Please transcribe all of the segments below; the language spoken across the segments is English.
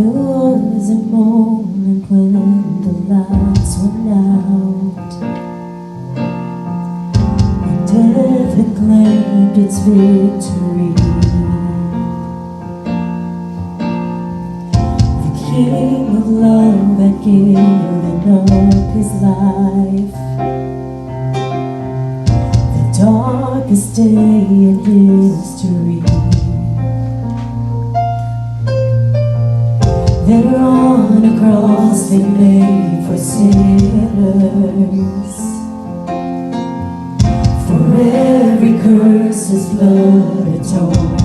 There was a moment when the lights went out and death had claimed its victory. The King of love had given up his life, the darkest day in history. There on a cross they made for sinners. For every curse his blood atoned.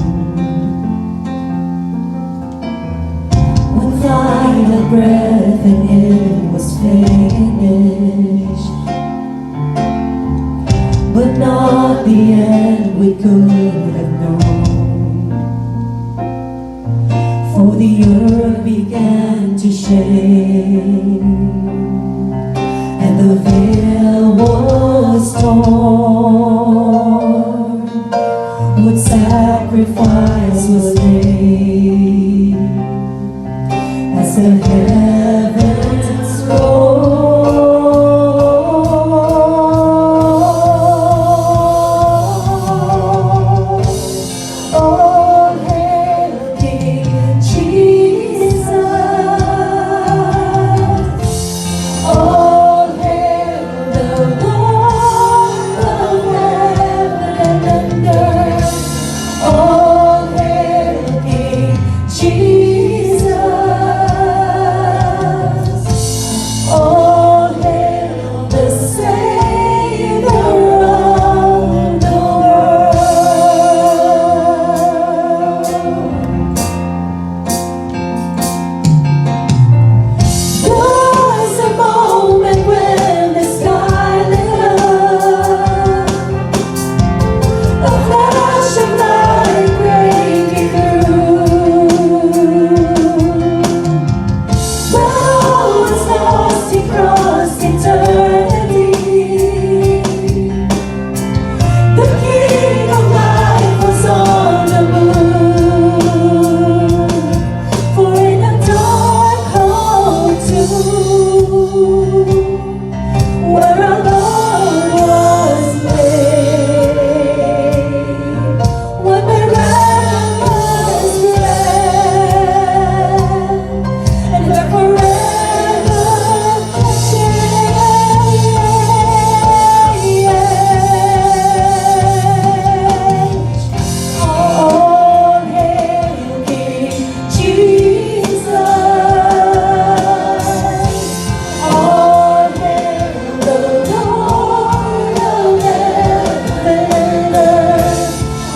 When final breath and it was finished, but not the end we could have known. For the earth began to shake, and the veil was torn. What sacrifice was made as the heavens roar? Oh, hail King Jesus! Oh, hail the Lord of heaven and earth! Oh, hail King Jesus! Oh, hail the Savior of the world! There was a moment when the sky lit up, a flash of light breaking through. When all was lost, he crossed eternity. The King of life was on the move, for in a dark cold tomb, where our Lord was laid, what miraculous bread, and where forever change. All hail King Jesus! All hail the Lord of heaven and earth!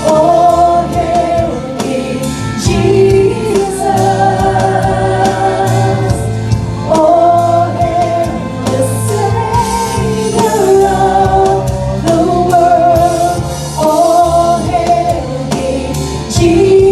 All hail King Jesus! All hail the Savior of the world! All hail King Jesus!